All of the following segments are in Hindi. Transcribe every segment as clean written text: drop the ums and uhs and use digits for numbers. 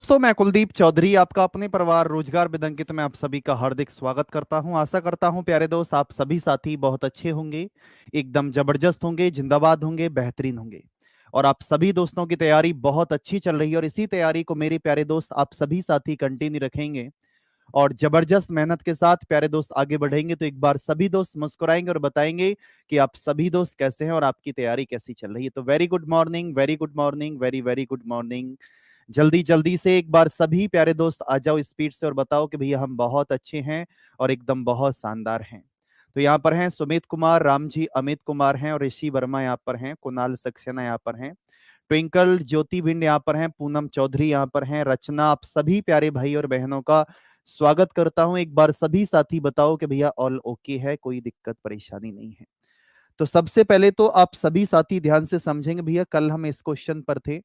दोस्तों, मैं कुलदीप चौधरी आपका अपने परिवार रोजगार विदंकित में आप सभी का हार्दिक स्वागत करता हूं। आशा करता हूं प्यारे दोस्त आप सभी साथी बहुत अच्छे होंगे, एकदम जबरदस्त होंगे, जिंदाबाद होंगे, बेहतरीन होंगे। और आप सभी दोस्तों की तैयारी बहुत अच्छी चल रही है और इसी तैयारी को मेरे प्यारे दोस्त आप सभी साथी कंटिन्यू रखेंगे और जबरदस्त मेहनत के साथ प्यारे दोस्त आगे बढ़ेंगे। तो एक बार सभी दोस्त मुस्कुराएंगे और बताएंगे कि आप सभी दोस्त कैसे हैं और आपकी तैयारी कैसी चल रही है। तो very good morning, very good morning, very very good morning. जल्दी जल्दी से एक बार सभी प्यारे दोस्त आ जाओ स्पीड से और बताओ कि भैया हम बहुत अच्छे हैं और एकदम बहुत शानदार हैं। तो यहाँ पर हैं सुमित कुमार, राम जी, अमित कुमार हैं और ऋषि वर्मा यहाँ पर हैं, कुणाल सक्सेना यहाँ पर हैं, ट्विंकल ज्योति भिंड यहाँ पर हैं, पूनम चौधरी यहाँ पर हैं, रचना। आप सभी प्यारे भाई और बहनों का स्वागत करता हूं। एक बार सभी साथी बताओ कि भैया ऑल ओके है, कोई दिक्कत परेशानी नहीं है। तो सबसे पहले तो आप सभी साथी ध्यान से समझेंगे, भैया कल हम इस क्वेश्चन पर थे,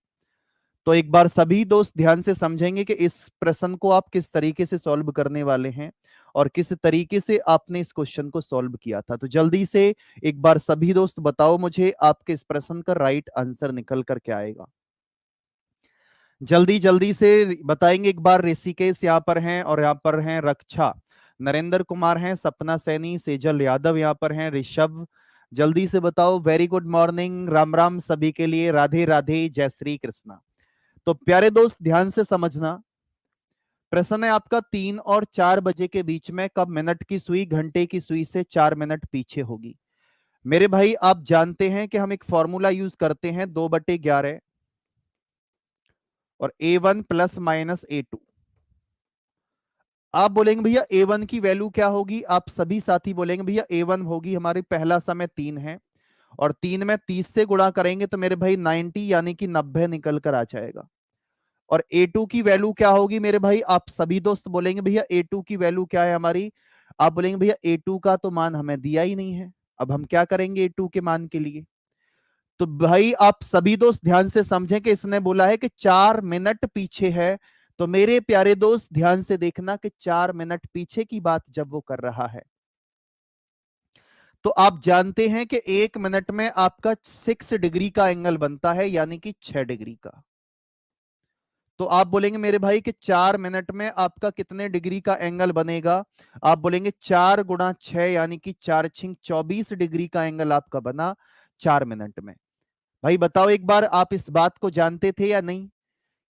तो एक बार सभी दोस्त ध्यान से समझेंगे कि इस प्रश्न को आप किस तरीके से सॉल्व करने वाले हैं और किस तरीके से आपने इस क्वेश्चन को सॉल्व किया था। तो जल्दी से एक बार सभी दोस्त बताओ मुझे आपके इस प्रश्न का राइट आंसर निकल कर क्या आएगा। जल्दी जल्दी से बताएंगे। एक बार ऋषिकेश यहाँ पर हैं और यहाँ पर हैं रक्षा, नरेंद्र कुमार हैं, सपना सैनी, सेजल यादव यहाँ पर हैं, ऋषभ। जल्दी से बताओ। Very good morning, Ram Ram सभी के लिए, राधे राधे, जय श्री कृष्णा। तो प्यारे दोस्त ध्यान से समझना, प्रश्न है आपका 3 और 4 बजे के बीच में कब मिनट की सुई घंटे की सुई से 4 मिनट पीछे होगी। मेरे भाई आप जानते हैं कि हम एक फॉर्मूला यूज करते हैं 2/11 और A1 प्लस माइनस A2। आप बोलेंगे भैया A1 की वैल्यू क्या होगी, आप सभी साथी बोलेंगे भैया A1 होगी हमारी पहला समय 3 है और 3 में 30 से गुणा करेंगे तो मेरे भाई 90 यानी कि 90 निकल कर आ जाएगा। और A2 की वैल्यू क्या होगी मेरे भाई, आप सभी दोस्त बोलेंगे भैया A2 की वैल्यू क्या है हमारी। आप बोलेंगे भैया A2 का तो मान हमें दिया ही नहीं है, अब हम क्या करेंगे A2 के मान के लिए। तो भाई आप सभी दोस्त ध्यान से समझें कि इसने बोला है कि 4 मिनट पीछे है। तो मेरे प्यारे दोस्त ध्यान से देखना कि 4 मिनट पीछे की बात जब वो कर रहा है तो आप जानते हैं कि 1 मिनट में आपका 6 डिग्री का एंगल बनता है यानी कि 6 डिग्री का। तो आप बोलेंगे मेरे भाई कि 4 मिनट में आपका कितने डिग्री का एंगल बनेगा। आप बोलेंगे 4 गुणा 6 यानी कि 4 6 24 डिग्री का एंगल आपका बना 4 मिनट में। भाई बताओ एक बार, आप इस बात को जानते थे या नहीं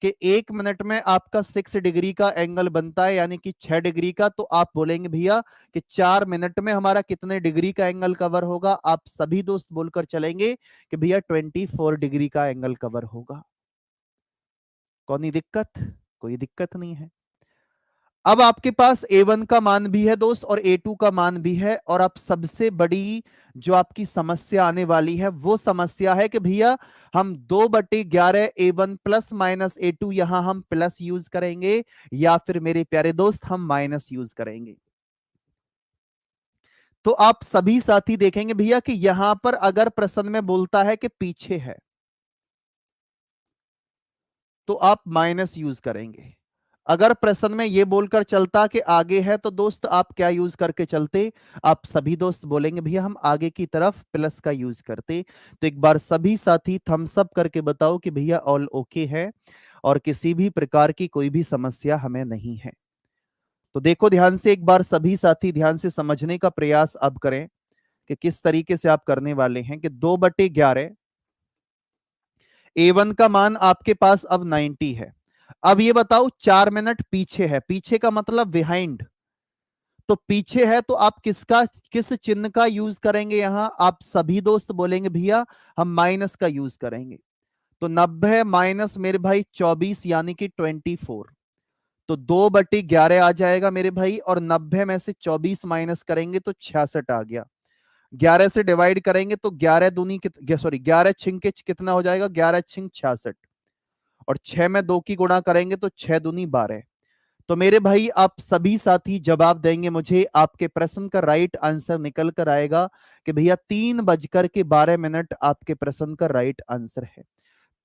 कि 1 मिनट में आपका 6 डिग्री का एंगल बनता है यानी कि 6 डिग्री का। तो आप बोलेंगे भैया कि 4 मिनट में हमारा कितने डिग्री का एंगल कवर होगा। आप सभी दोस्त बोलकर चलेंगे कि भैया 24 डिग्री का एंगल कवर होगा। कौन दिक्कत, कोई दिक्कत नहीं है। अब आपके पास A1 का मान भी है दोस्त और A2 का मान भी है और अब सबसे बड़ी जो आपकी समस्या आने वाली है वो समस्या है कि भैया हम 2/11 A1 प्लस माइनस A2 यहां हम प्लस यूज करेंगे या फिर मेरे प्यारे दोस्त हम माइनस यूज करेंगे। तो आप सभी साथी देखेंगे भैया कि यहां पर अगर प्रश्न में बोलता है कि पीछे है तो आप माइनस यूज करेंगे। अगर प्रश्न में यह बोलकर चलता कि आगे है तो दोस्त आप क्या यूज करके चलते। आप सभी दोस्त बोलेंगे भैया हम आगे की तरफ प्लस का यूज करते। तो एक बार सभी साथी थम्स अप करके बताओ कि भैया ऑल ओके है और किसी भी प्रकार की कोई भी समस्या हमें नहीं है। तो देखो ध्यान से, एक बार सभी साथी ध्यान से समझने का प्रयास अब करें कि किस तरीके से आप करने वाले हैं कि 2/11 A1 का मान आपके पास अब 90 है। अब ये बताओ 4 मिनट पीछे है, पीछे का मतलब बिहाइंड। तो पीछे है तो आप किसका किस चिन्ह का यूज करेंगे यहां, आप सभी दोस्त बोलेंगे भैया हम माइनस का यूज करेंगे। तो 90 माइनस मेरे भाई 24 यानी कि 24। तो 2/11 आ जाएगा मेरे भाई और 90 में से 24 माइनस करेंगे तो 66 आ गया। 11 से डिवाइड करेंगे तो 11 दूनी सॉरी 11 छिंग के कितना हो जाएगा, 11 छिंग 66 और 6 में 2 की गुणा करेंगे तो 6 दूनी 12। तो मेरे भाई आप सभी साथी जवाब देंगे मुझे, आपके प्रश्न का राइट आंसर निकल कर आएगा कि भैया 3:12 आपके प्रश्न का राइट आंसर है।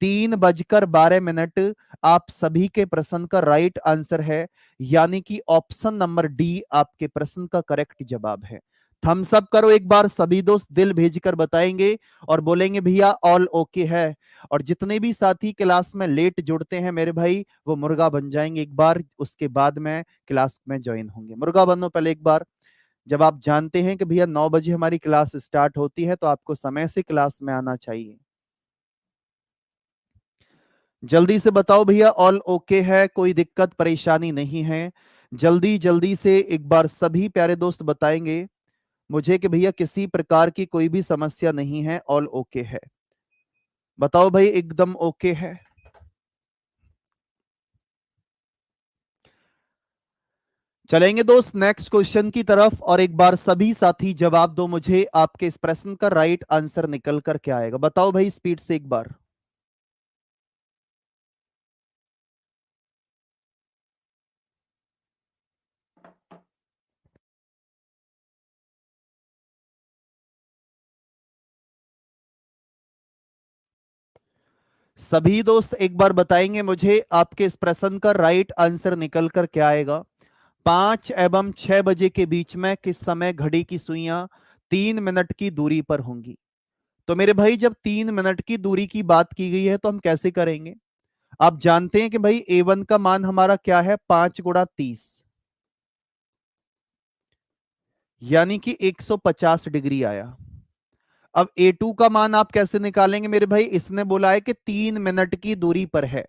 3:12 आप सभी के प्रश्न का राइट आंसर है यानी कि ऑप्शन नंबर डी आपके प्रश्न का करेक्ट जवाब है। थम्स अप करो एक बार, सभी दोस्त दिल भेजकर बताएंगे और बोलेंगे भैया ऑल ओके है। और जितने भी साथी क्लास में लेट जुड़ते हैं मेरे भाई, वो मुर्गा बन जाएंगे एक बार, उसके बाद में क्लास में ज्वाइन होंगे। मुर्गा बनो पहले एक बार। जब आप जानते हैं कि भैया 9 बजे हमारी क्लास स्टार्ट होती है, तो आपको समय से क्लास में आना चाहिए। जल्दी से बताओ भैया ऑल ओके है, कोई दिक्कत परेशानी नहीं है। जल्दी जल्दी से एक बार सभी प्यारे दोस्त बताएंगे मुझे कि भैया किसी प्रकार की कोई भी समस्या नहीं है, ऑल ओके है। बताओ भाई एकदम ओके है। चलेंगे दोस्त नेक्स्ट क्वेश्चन की तरफ, और एक बार सभी साथी जवाब दो मुझे, आपके इस प्रश्न का राइट आंसर निकल कर क्या आएगा, बताओ भाई स्पीड से एक बार। सभी दोस्त एक बार बताएंगे मुझे आपके इस प्रश्न का राइट आंसर निकल कर क्या आएगा। 5 एवं 6 बजे के बीच में किस समय घड़ी की सुइयां 3 मिनट की दूरी पर होंगी। तो मेरे भाई जब 3 मिनट की दूरी की बात की गई है तो हम कैसे करेंगे। आप जानते हैं कि भाई A1 का मान हमारा क्या है, 5 × 30, यानी कि 150 डिग्री आया। अब A2 का मान आप कैसे निकालेंगे मेरे भाई, इसने बोला है कि 3 मिनट की दूरी पर है।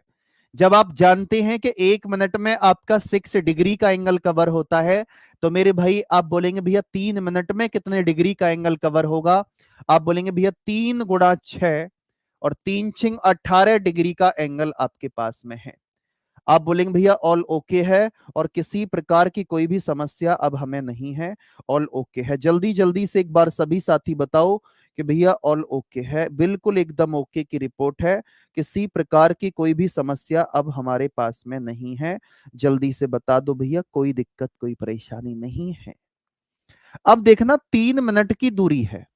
जब आप जानते हैं कि 1 मिनट में आपका 6 डिग्री का एंगल कवर होता है, तो मेरे भाई आप बोलेंगे भैया 3 मिनट में कितने डिग्री का एंगल कवर होगा। आप बोलेंगे भैया 3 × 6, और 3 × 6 = 18 डिग्री का एंगल आपके पास में है। आप बोलेंगे भैया ऑल ओके है, और किसी प्रकार की कोई भी समस्या अब हमें नहीं है, ऑल ओके है। जल्दी जल्दी से एक बार सभी साथी बताओ कि भैया ऑल ओके है, बिल्कुल एकदम ओके की रिपोर्ट है, किसी प्रकार की कोई भी समस्या अब हमारे पास में नहीं है। जल्दी से बता दो भैया, कोई दिक्कत कोई परेशानी नहीं है। अब देखना 3 मिनट की दूरी है,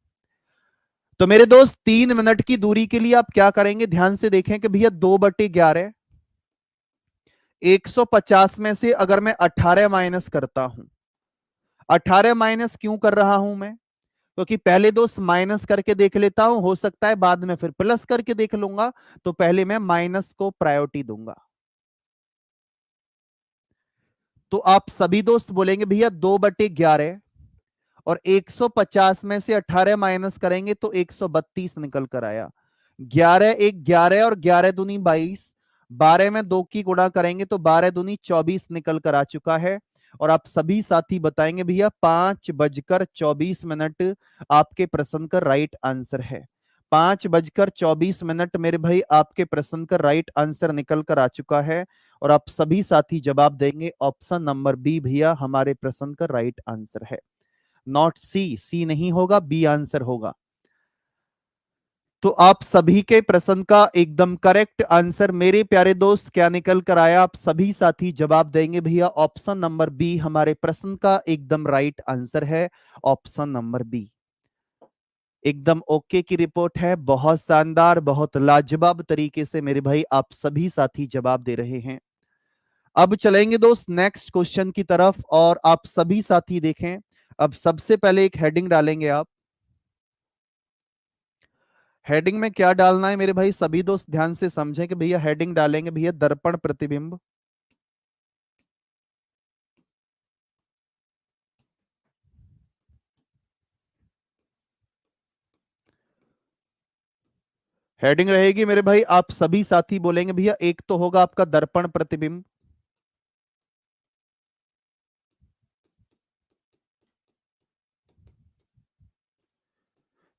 तो मेरे दोस्त 3 मिनट की दूरी के लिए आप क्या करेंगे, ध्यान से देखें कि भैया 2/11, 150 में से अगर मैं 18 माइनस करता हूं, 18 माइनस क्यों कर रहा हूं मैं, क्योंकि पहले दोस्त माइनस करके देख लेता हूं, हो सकता है बाद में फिर प्लस करके देख लूंगा, तो पहले मैं माइनस को प्रायोरिटी दूंगा। तो आप सभी दोस्त बोलेंगे भैया 2/11, और 150 में से 18 माइनस करेंगे तो 132 निकल कर आया। 11 × 1 = 11, और 11 × 2 = 22, 12 में 2 की गुणा करेंगे तो 12 × 2 = 24 निकल कर आ चुका है। और आप सभी साथी बताएंगे भैया 5:24 आपके प्रश्न का राइट आंसर है। 5:24 मेरे भाई आपके प्रश्न का राइट आंसर निकल कर आ चुका है, और आप सभी साथी जवाब देंगे ऑप्शन नंबर बी भैया हमारे प्रश्न का राइट आंसर है। नॉट सी, सी नहीं होगा, बी आंसर होगा। तो आप सभी के प्रश्न का एकदम करेक्ट आंसर मेरे प्यारे दोस्त क्या निकल कर आया, आप सभी साथी जवाब देंगे भैया ऑप्शन नंबर बी हमारे प्रश्न का एकदम राइट आंसर है। ऑप्शन नंबर बी एकदम ओके की रिपोर्ट है, बहुत शानदार, बहुत लाजवाब तरीके से मेरे भाई आप सभी साथी जवाब दे रहे हैं। अब चलेंगे दोस्त नेक्स्ट क्वेश्चन की तरफ, और आप सभी साथी देखें। अब सबसे पहले एक हेडिंग डालेंगे आप। हेडिंग में क्या डालना है मेरे भाई, सभी दोस्त ध्यान से समझें कि भैया हेडिंग डालेंगे भैया दर्पण प्रतिबिंब। हेडिंग रहेगी मेरे भाई, आप सभी साथी बोलेंगे भैया एक तो होगा आपका दर्पण प्रतिबिंब,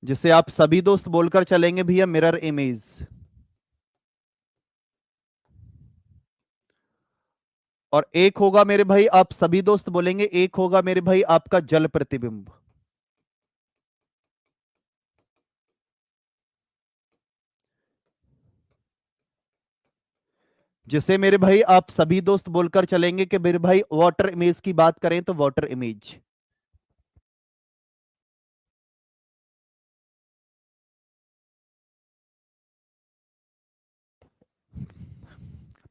जिसे आप सभी दोस्त बोलकर चलेंगे भैया मिरर इमेज। और एक होगा मेरे भाई, आप सभी दोस्त बोलेंगे एक होगा मेरे भाई आपका जल प्रतिबिंब, जिसे मेरे भाई आप सभी दोस्त बोलकर चलेंगे कि मेरे भाई वाटर इमेज की बात करें तो वाटर इमेज।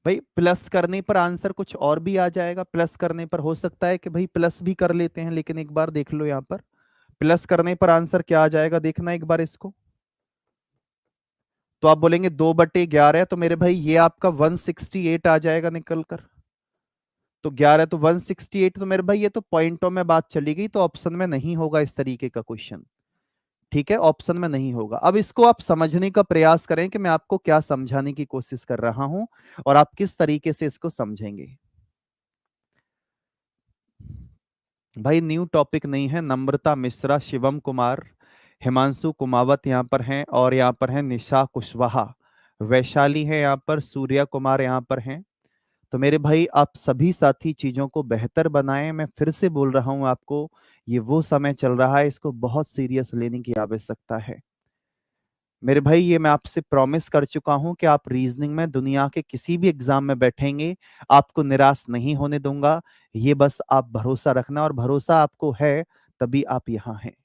भाई प्लस करने पर आंसर कुछ और भी आ जाएगा, प्लस करने पर हो सकता है कि भाई प्लस भी कर लेते हैं, लेकिन एक बार देख लो यहां पर प्लस करने पर आंसर क्या आ जाएगा, देखना एक बार इसको। तो आप बोलेंगे 2/11, तो मेरे भाई ये आपका 168 आ जाएगा निकल कर। तो 11 तो 168, तो मेरे भाई ये तो पॉइंटों में बात चली गई, तो ऑप्शन में नहीं होगा इस तरीके का क्वेश्चन। ठीक है, ऑप्शन में नहीं होगा। अब इसको आप समझने का प्रयास करें कि मैं आपको क्या समझाने की कोशिश कर रहा हूं और आप किस तरीके से इसको समझेंगे। भाई न्यू टॉपिक नहीं है। नम्रता मिश्रा, शिवम कुमार, हिमांशु कुमावत यहाँ पर हैं, और यहाँ पर हैं निशा कुशवाहा, वैशाली है यहाँ पर, सूर्या कुमार यहाँ पर हैं। तो मेरे भाई आप सभी साथी चीजों को बेहतर बनाएं। मैं फिर से बोल रहा हूं आपको, ये वो समय चल रहा है, इसको बहुत सीरियस लेने की आवश्यकता है। मेरे भाई ये मैं आपसे प्रॉमिस कर चुका हूं कि आप रीजनिंग में दुनिया के किसी भी एग्जाम में बैठेंगे, आपको निराश नहीं होने दूंगा। ये बस आप भरोसा रखना, और भरोसा आपको है तभी आप यहां हैं।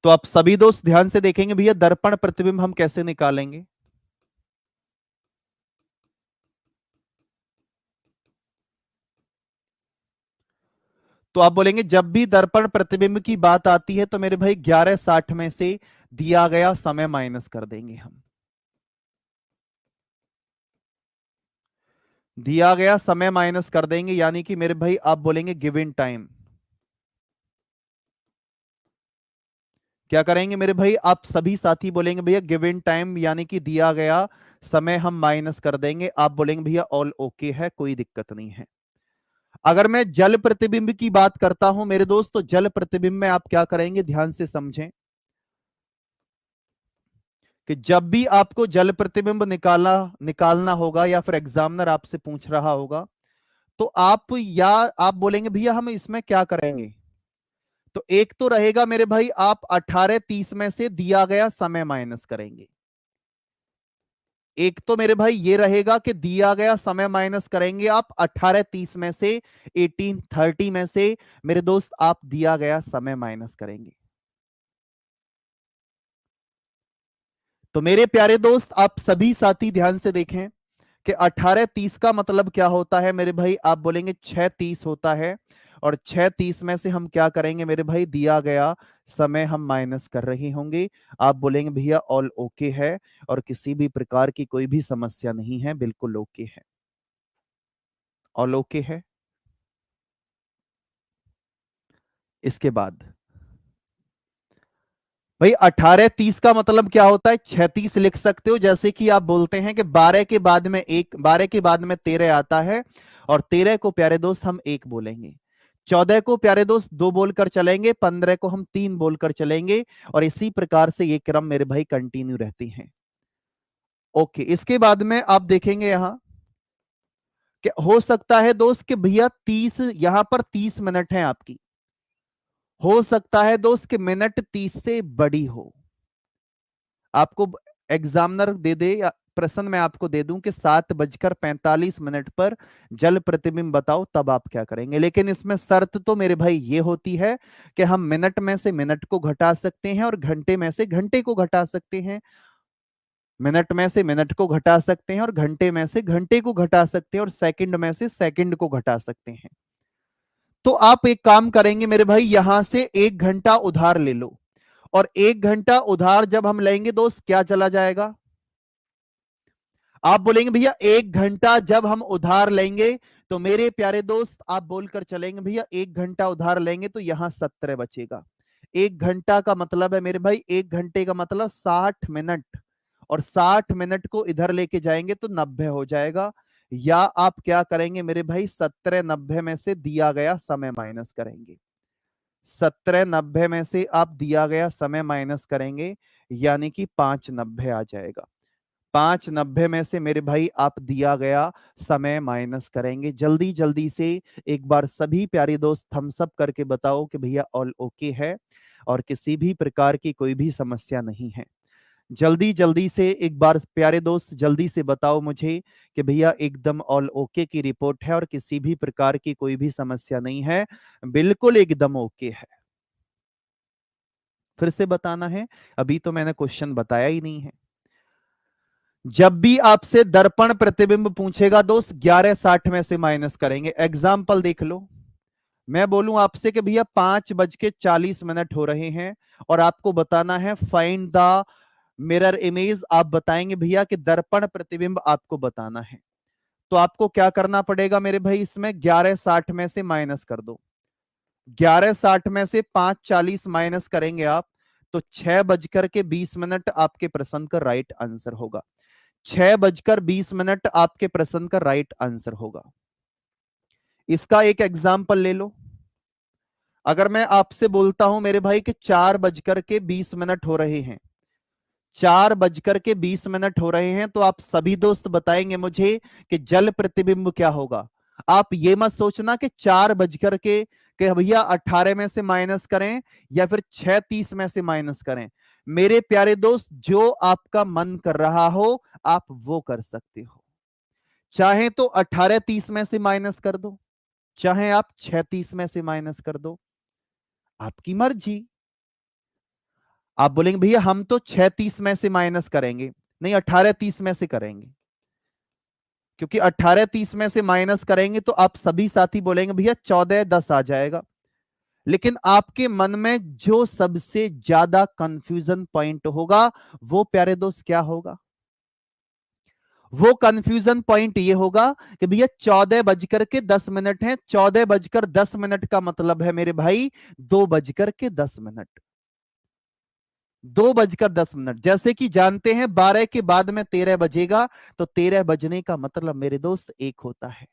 तो आप सभी दोस्त ध्यान से देखेंगे भैया, दर्पण प्रतिबिंब हम कैसे निकालेंगे। तो आप बोलेंगे जब भी दर्पण प्रतिबिंब की बात आती है तो मेरे भाई 11:60 में से दिया गया समय माइनस कर देंगे हम। दिया गया समय माइनस कर देंगे, यानी कि मेरे भाई आप बोलेंगे गिवन टाइम। क्या करेंगे मेरे भाई, आप सभी साथी बोलेंगे भैया गिवन टाइम, यानी कि दिया गया समय हम माइनस कर देंगे। आप बोलेंगे भैया ऑल ओके है, कोई दिक्कत नहीं है। अगर मैं जल प्रतिबिंब की बात करता हूं मेरे दोस्त, तो जल प्रतिबिंब में आप क्या करेंगे, ध्यान से समझें कि जब भी आपको जल प्रतिबिंब निकालना निकालना होगा, या फिर एग्जामिनर आपसे पूछ रहा होगा, तो आप बोलेंगे भैया हम इसमें क्या करेंगे। तो एक तो रहेगा मेरे भाई, आप 18:30 में से दिया गया समय माइनस करेंगे। एक तो मेरे भाई ये रहेगा कि दिया गया समय माइनस करेंगे आप 18:30 में से, 18:30 में से मेरे दोस्त आप दिया गया समय माइनस करेंगे। तो मेरे प्यारे दोस्त आप सभी साथी ध्यान से देखें कि 18:30 का मतलब क्या होता है मेरे भाई, आप बोलेंगे 6:30 होता है, और 6:30 में से हम क्या करेंगे मेरे भाई, दिया गया समय हम माइनस कर रहे होंगे। आप बोलेंगे भैया ऑल ओके है, और किसी भी प्रकार की कोई भी समस्या नहीं है, बिल्कुल ओके है, ऑल ओके है। इसके बाद भाई 18:30 का मतलब क्या होता है, 36 लिख सकते हो, जैसे कि आप बोलते हैं कि 12 के बाद में 12 के बाद में 13 आता है, और 13 को प्यारे दोस्त हम 1 बोलेंगे, 14 को प्यारे दोस्त 2 बोलकर चलेंगे, 15 को हम 3 बोलकर चलेंगे, और इसी प्रकार से ये क्रम मेरे भाई कंटिन्यू रहती हैं। ओके, इसके बाद में आप देखेंगे यहां कि हो सकता है दोस्त कि भैया 30, यहां पर 30 मिनट है आपकी, हो सकता है दोस्त कि मिनट 30 से बड़ी हो। आपको एग्जामिनर दे दे, या प्रश्न मैं आपको दे दूं कि 7:45 पर जल प्रतिबिंब बताओ, तब आप क्या करेंगे। लेकिन इसमें शर्त तो मेरे भाई ये होती है कि हम मिनट में से मिनट को घटा सकते हैं, और घंटे में से घंटे को घटा सकते हैं। मिनट में से मिनट को घटा सकते हैं, और घंटे में से घंटे को घटा सकते हैं, और सेकंड में से सेकंड को घटा सकते हैं। तो आप एक काम करेंगे मेरे भाई, यहां से 1 घंटा उधार ले लो, और 1 घंटा उधार जब हम लेंगे दोस्त क्या चला जाएगा। आप बोलेंगे भैया 1 घंटा जब हम उधार लेंगे, तो मेरे प्यारे दोस्त आप बोलकर चलेंगे भैया 1 घंटा उधार लेंगे तो यहां 17 बचेगा। 1 घंटा का मतलब है मेरे भाई, 1 घंटे का मतलब 60 मिनट, और 60 मिनट को इधर लेके जाएंगे तो 90 हो जाएगा। या आप क्या करेंगे मेरे भाई, 17 90 में से दिया गया समय माइनस करेंगे। 17 90 में से आप दिया गया समय माइनस करेंगे, यानी कि 5 90 आ जाएगा। 5 90 में से मेरे भाई आप दिया गया समय माइनस करेंगे। जल्दी जल्दी से एक बार सभी प्यारे दोस्त थम्स अप करके बताओ कि भैया ऑल ओके है, और किसी भी प्रकार की कोई भी समस्या नहीं है। जल्दी जल्दी से एक बार प्यारे दोस्त जल्दी से बताओ मुझे कि भैया एकदम ऑल ओके की रिपोर्ट है, और किसी भी प्रकार की कोई भी समस्या नहीं है, बिल्कुल एकदम ओके है। फिर से बताना है, अभी तो मैंने क्वेश्चन बताया ही नहीं है। जब भी आपसे दर्पण प्रतिबिंब पूछेगा दोस्त 11:60 में से माइनस करेंगे। एग्जाम्पल देख लो, मैं बोलूं आपसे कि भैया 5:40 हो रहे हैं और आपको बताना है फाइंड द मिरर इमेज। आप बताएंगे भैया कि दर्पण प्रतिबिंब आपको बताना है। तो आपको क्या करना पड़ेगा मेरे भाई, इसमें 11:60 में से माइनस कर दो। 11:60 में से 5:40 माइनस करेंगे आप, तो 6:20 आपके प्रश्न का राइट आंसर होगा। 6:20 आपके प्रश्न का राइट आंसर होगा। इसका एक एग्जाम्पल ले लो। अगर मैं आपसे बोलता हूं मेरे भाई कि 4:20 हो रहे हैं, 4:20 हो रहे हैं, तो आप सभी दोस्त बताएंगे मुझे कि जल प्रतिबिंब क्या होगा। आप ये मत सोचना कि 4 के भैया 18 में से माइनस करें या फिर 6:30 में से माइनस करें। मेरे प्यारे दोस्त, जो आपका मन कर रहा हो आप वो कर सकते हो। चाहे तो 18:30 में से माइनस कर दो, चाहे आप 6:30 में से माइनस कर दो, आपकी मर्जी। आप बोलेंगे भैया हम तो 6:30 में से माइनस करेंगे, नहीं 18:30 में से करेंगे, क्योंकि 18:30 में से माइनस करेंगे तो आप सभी साथी बोलेंगे भैया 14:10 आ जाएगा। लेकिन आपके मन में जो सबसे ज्यादा कंफ्यूजन पॉइंट होगा वो प्यारे दोस्त क्या होगा? वो कंफ्यूजन पॉइंट ये होगा कि भैया 14:10 है, 14:10 का मतलब है मेरे भाई 2:10। 2:10, जैसे कि जानते हैं 12 के बाद में 13 बजेगा, तो 13 बजने का मतलब मेरे दोस्त 1 होता है,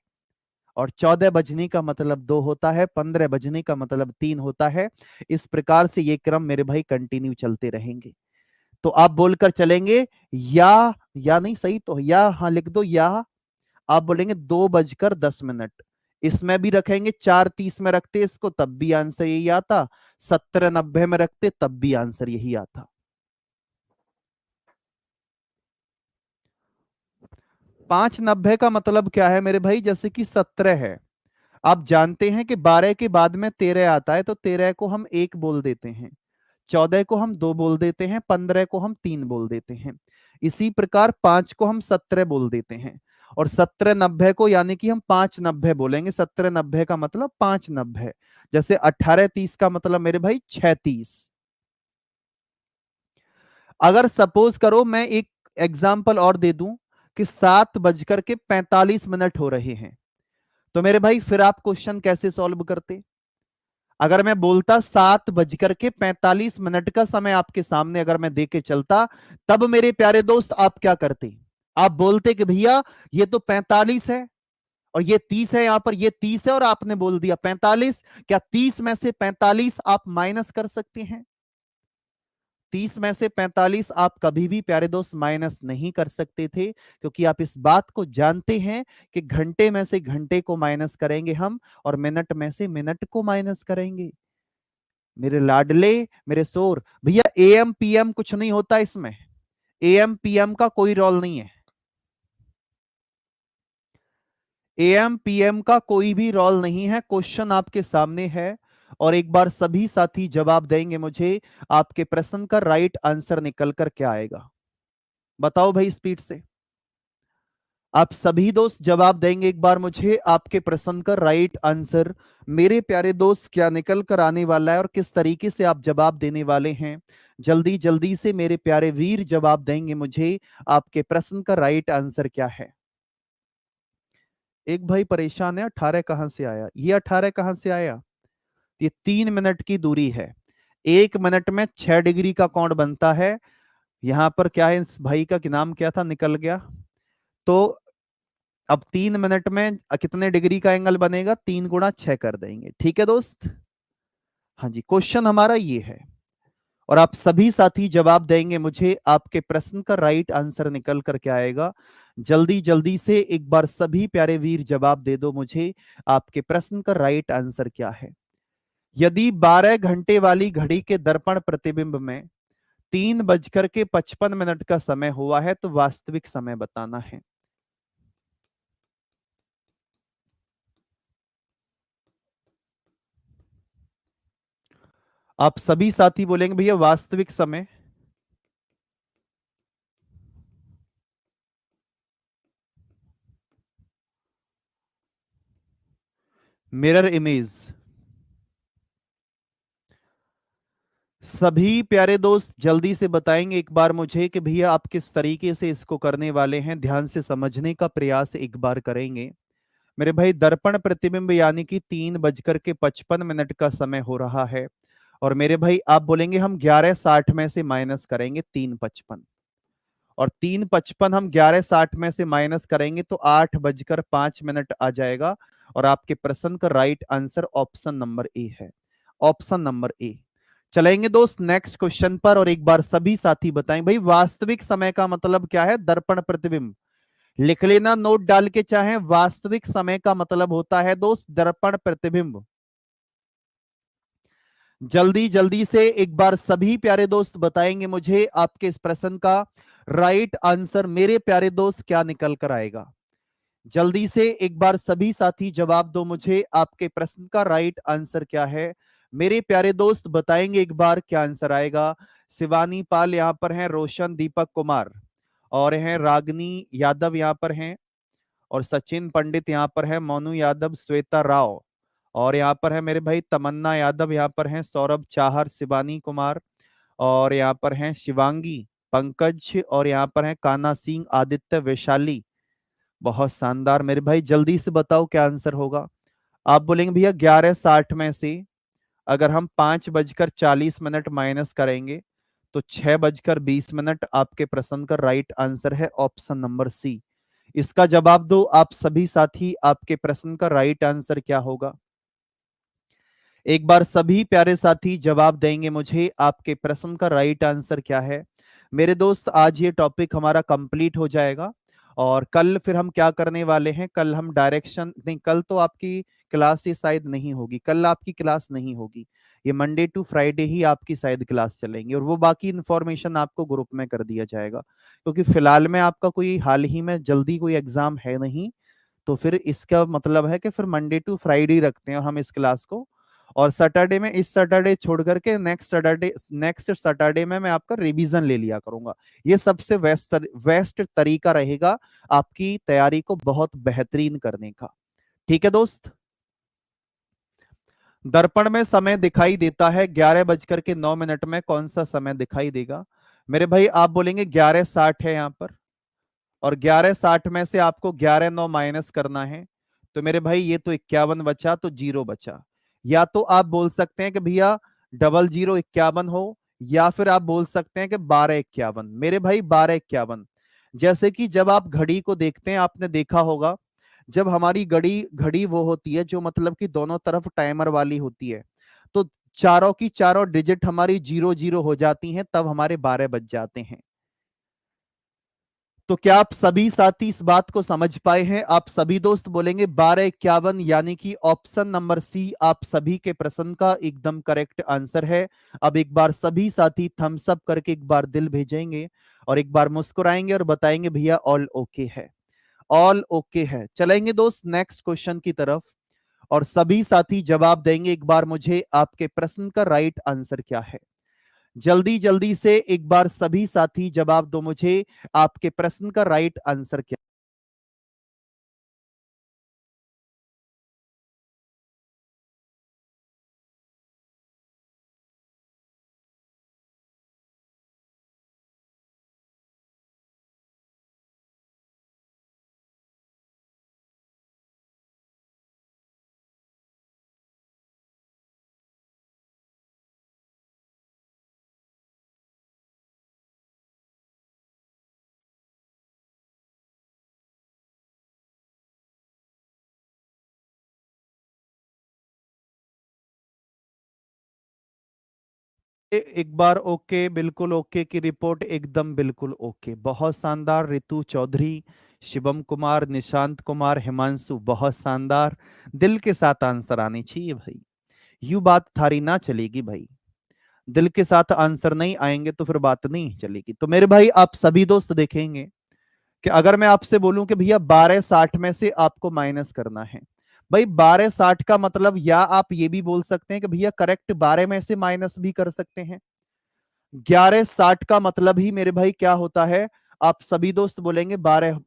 और 14 बजने का मतलब 2 होता है, 15 बजने का मतलब 3 होता है। इस प्रकार से ये क्रम मेरे भाई कंटिन्यू चलते रहेंगे। तो आप बोलकर चलेंगे या नहीं, सही तो या, हाँ लिख दो या। आप बोलेंगे 2:10, इसमें भी रखेंगे, 4:30 में रखते इसको तब भी आंसर यही आता, 17:90 में रखते तब भी आंसर यही आता। 5:90 का मतलब क्या है मेरे भाई, जैसे कि 17 है, आप जानते हैं कि 12 के बाद में 13 आता है, तो 13 को हम 1 बोल देते हैं, 14 को हम 2 बोल देते हैं, 15 को हम 3 बोल देते हैं। इसी प्रकार 5 को हम 17 बोल देते हैं, और 17:90 को यानी कि हम 5:90 बोलेंगे। 17:90 का मतलब 5:90। जैसे 18:30 का मतलब मेरे भाई 6:30। अगर सपोज करो मैं एक एग्जाम्पल और दे दूं कि 7:45 हो रहे हैं, तो मेरे भाई फिर आप क्वेश्चन कैसे सॉल्व करते? अगर मैं बोलता 7:45 का समय आपके सामने अगर मैं देके चलता, तब मेरे प्यारे दोस्त आप क्या करते? आप बोलते कि भैया ये तो 45 है और ये 30 है, यहां पर ये 30 है और आपने बोल दिया 45। क्या 30 में से 45 आप माइनस कर सकते हैं? 30 में से 45 आप कभी भी प्यारे दोस्त माइनस नहीं कर सकते थे, क्योंकि आप इस बात को जानते हैं कि घंटे में से घंटे को माइनस करेंगे हम, और मिनट में से मिनट को माइनस करेंगे। मेरे लाडले, मेरे शोर भैया, एएम पीएम कुछ नहीं होता इसमें, एएम पीएम का कोई रोल नहीं है। एएम पीएम का कोई भी रोल नहीं है। क्वेश्चन आपके सामने है और एक बार सभी साथी जवाब देंगे मुझे, आपके प्रश्न का राइट आंसर निकल कर क्या आएगा? बताओ भाई स्पीड से। आप सभी दोस्त जवाब देंगे एक बार मुझे, आपके प्रश्न का राइट आंसर मेरे प्यारे दोस्त क्या निकल कर आने वाला है और किस तरीके से आप जवाब देने वाले हैं। जल्दी जल्दी से मेरे प्यारे वीर जवाब देंगे मुझे, आपके प्रश्न का राइट आंसर क्या है। एक भाई परेशान है, 18 कहां से आया, ये 18 कहां से आया? ये 3 मिनट की दूरी है, 1 मिनट में 6 डिग्री का कोण बनता है। यहां पर क्या है, इस भाई का नाम क्या था, निकल गया। तो अब 3 मिनट में कितने डिग्री का एंगल बनेगा, 3 × 6 कर देंगे, ठीक है दोस्त। हाँ जी, क्वेश्चन हमारा ये है और आप सभी साथी जवाब देंगे मुझे, आपके प्रश्न का राइट आंसर निकल कर क्या आएगा। जल्दी जल्दी से एक बार सभी प्यारे वीर जवाब दे दो मुझे, आपके प्रश्न का राइट आंसर क्या है। यदि 12 घंटे वाली घड़ी के दर्पण प्रतिबिंब में 3:55 का समय हुआ है, तो वास्तविक समय बताना है। आप सभी साथी बोलेंगे भैया वास्तविक समय। Mirror image. सभी प्यारे दोस्त जल्दी से बताएंगे एक बार मुझे कि भैया आप किस तरीके से इसको करने वाले हैं, ध्यान से समझने का प्रयास एक बार करेंगे। मेरे भाई दर्पण प्रतिबिंब यानी कि 3:55 का समय हो रहा है। और मेरे भाई आप बोलेंगे हम 11:60 में से माइनस करेंगे 3:55, और 3:55 हम 11:60 में से माइनस करेंगे तो 8:05 आ जाएगा। और आपके प्रश्न का right answer option number A है, ऑप्शन नंबर ए। चलेंगे दोस्त नेक्स्ट क्वेश्चन पर, और एक बार सभी साथी बताएं भाई वास्तविक समय का मतलब क्या है। दर्पण प्रतिबिंब लिख लेना नोट डाल के, चाहे वास्तविक समय का मतलब होता है दोस्त दर्पण प्रतिबिंब। जल्दी जल्दी से एक बार सभी प्यारे दोस्त बताएंगे मुझे आपके इस प्रश्न का राइट आंसर मेरे प्यारे दोस्त क्या निकल कर आएगा। जल्दी से एक बार सभी साथी जवाब दो मुझे, आपके प्रश्न का राइट आंसर क्या है। मेरे प्यारे दोस्त बताएंगे एक बार क्या आंसर आएगा। शिवानी पाल यहां पर हैं, रोशन दीपक कुमार और हैं रागनी यादव यहां पर हैं, और सचिन पंडित यहाँ पर है, मोनू यादव, श्वेता राव, और यहाँ पर है मेरे भाई तमन्ना यादव, यहाँ पर हैं सौरभ चाहर, शिवानी कुमार, और यहाँ पर हैं शिवांगी, पंकज, और यहाँ पर हैं कान्हा सिंह, आदित्य, वैशाली। बहुत शानदार मेरे भाई, जल्दी से बताओ क्या आंसर होगा। आप बोलेंगे भैया 11:60 में से अगर हम 5:40 माइनस करेंगे तो 6:20 आपके प्रश्न का राइट आंसर है ऑप्शन नंबर सी। इसका जवाब दो आप सभी साथी, आपके प्रश्न का राइट आंसर क्या होगा। एक बार सभी प्यारे साथी जवाब देंगे मुझे आपके प्रश्न का राइट आंसर क्या है। मेरे दोस्त आज ये टॉपिक हमारा कंप्लीट हो जाएगा, और कल फिर हम क्या करने वाले हैं, कल हम डायरेक्शन नहीं, कल तो आपकी क्लास ही शायद नहीं होगी, कल आपकी क्लास नहीं होगी। ये मंडे टू फ्राइडे ही आपकी शायद क्लास चलेंगी, और वो बाकी इंफॉर्मेशन आपको ग्रुप में कर दिया जाएगा, क्योंकि फिलहाल में आपका कोई हाल ही में जल्दी कोई एग्जाम है नहीं। तो फिर इसका मतलब है कि फिर मंडे टू फ्राइडे रखते हैं और हम इस क्लास को, और सैटरडे में, इस सैटरडे छोड़ करके नेक्स्ट सैटरडे में मैं आपका रिवीजन ले लिया करूंगा। ये सबसे बेस्ट तरीका रहेगा आपकी तैयारी को बहुत बेहतरीन करने का। ठीक है दोस्त। दर्पण में समय दिखाई देता है 11:09 में, कौन सा समय दिखाई देगा। मेरे भाई आप बोलेंगे 11:60 है यहाँ पर, और 11:60 में से आपको 11:09 माइनस करना है, तो मेरे भाई ये तो 51 बचा, तो जीरो बचा। या तो आप बोल सकते हैं कि भैया 0051 हो, या फिर आप बोल सकते हैं कि 12:51। मेरे भाई 12:51, जैसे कि जब आप घड़ी को देखते हैं, आपने देखा होगा जब हमारी घड़ी घड़ी वो होती है जो मतलब कि दोनों तरफ टाइमर वाली होती है, तो चारों की चारों डिजिट हमारी 00 हो जाती हैं, तब हमारे 12 बज जाते हैं। तो क्या आप सभी साथी इस बात को समझ पाए हैं। आप सभी दोस्त बोलेंगे 12:51, यानी कि ऑप्शन नंबर सी आप सभी के प्रश्न का एकदम करेक्ट आंसर है। अब एक बार सभी साथी थम्स अप करके एक बार दिल भेजेंगे, और एक बार मुस्कुराएंगे और बताएंगे भैया ऑल ओके है, ऑल ओके है। चलेंगे दोस्त नेक्स्ट क्वेश्चन की तरफ, और सभी साथी जवाब देंगे एक बार मुझे आपके प्रश्न का राइट आंसर क्या है। जल्दी जल्दी से एक बार सभी साथी जवाब दो मुझे, आपके प्रश्न का राइट आंसर क्या। एक बार ओके, बिल्कुल ओके की रिपोर्ट, एकदम बिल्कुल ओके, बहुत शानदार। रितु चौधरी, शिवम कुमार, निशांत कुमार, हिमांशु, बहुत शानदार। दिल के साथ आंसर आने चाहिए भाई, यू बात थारी ना चलेगी भाई। दिल के साथ आंसर नहीं आएंगे तो फिर बात नहीं चलेगी। तो मेरे भाई आप सभी दोस्त देखेंगे कि अगर मैं आपसे बोलूं कि भैया 12:60 में से आपको माइनस करना है, भाई 12:60 का मतलब, या आप ये भी बोल सकते हैं कि भैया करेक्ट 12 में से माइनस भी कर सकते हैं। 11:60 का मतलब ही मेरे भाई क्या होता है, आप सभी दोस्त बोलेंगे 12।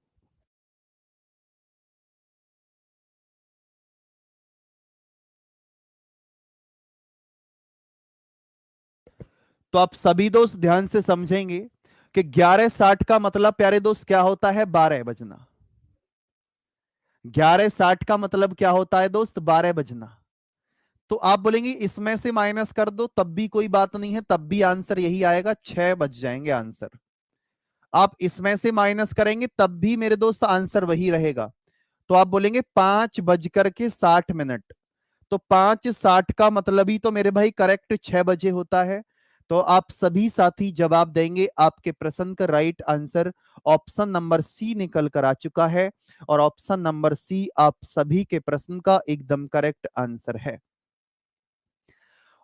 तो आप सभी दोस्त ध्यान से समझेंगे कि 11:60 का मतलब प्यारे दोस्त क्या होता है? 12 बजना। 11:60 का मतलब क्या होता है दोस्त? 12 बजना। तो आप बोलेंगे इसमें से माइनस कर दो, तब भी कोई बात नहीं है, तब भी आंसर यही आएगा, 6 बज जाएंगे आंसर। आप इसमें से माइनस करेंगे तब भी मेरे दोस्त आंसर वही रहेगा। तो आप बोलेंगे 5:60। तो 5:60 का मतलब ही तो मेरे भाई करेक्ट 6 बजे होता है। तो आप सभी साथी जवाब देंगे, आपके प्रश्न का right answer option number C निकल कर आ चुका है। और ऑप्शन नंबर सी आप सभी के प्रश्न का एकदम करेक्ट आंसर है।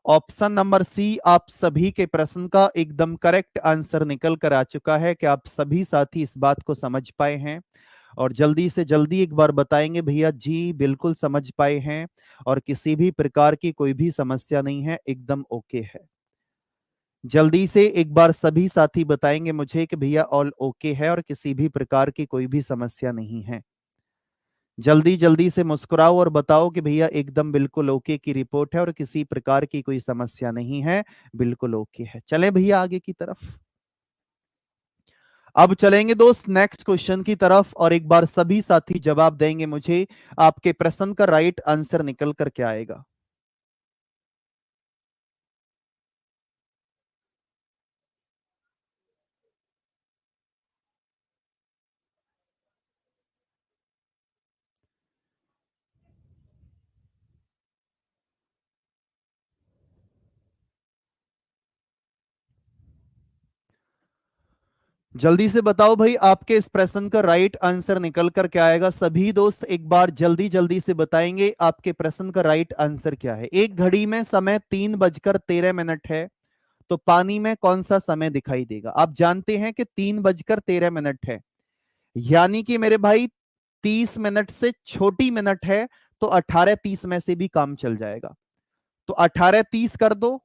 ऑप्शन नंबर सी आप सभी के प्रश्न का एकदम करेक्ट आंसर निकल कर आ चुका है। कि आप सभी साथी इस बात को समझ पाए हैं? और जल्दी से जल्दी एक बार बताएंगे भैया जी बिल्कुल समझ पाए हैं और किसी भी प्रकार की कोई भी समस्या नहीं है, एकदम ओके है। जल्दी से एक बार सभी साथी बताएंगे मुझे कि भैया ऑल ओके है और किसी भी प्रकार की कोई भी समस्या नहीं है। जल्दी जल्दी से मुस्कुराओ और बताओ कि भैया एकदम बिल्कुल ओके की रिपोर्ट है और किसी प्रकार की कोई समस्या नहीं है, बिल्कुल ओके है। चलें भैया आगे की तरफ। अब चलेंगे दोस्त नेक्स्ट क्वेश्चन की तरफ और एक बार सभी साथी जवाब देंगे मुझे, आपके प्रश्न का राइट आंसर निकल कर क्या आएगा। जल्दी से बताओ भाई, आपके इस प्रश्न का राइट आंसर निकल कर क्या आएगा। सभी दोस्त एक बार जल्दी जल्दी से बताएंगे आपके प्रश्न का राइट आंसर क्या है। एक घड़ी में समय 3:13 है, तो पानी में कौन सा समय दिखाई देगा। आप जानते हैं कि 3:13 है, यानी कि मेरे भाई 30 मिनट से छोटी मिनट है, तो 18:30 में से भी काम चल जाएगा। तो 18:30 कर दो,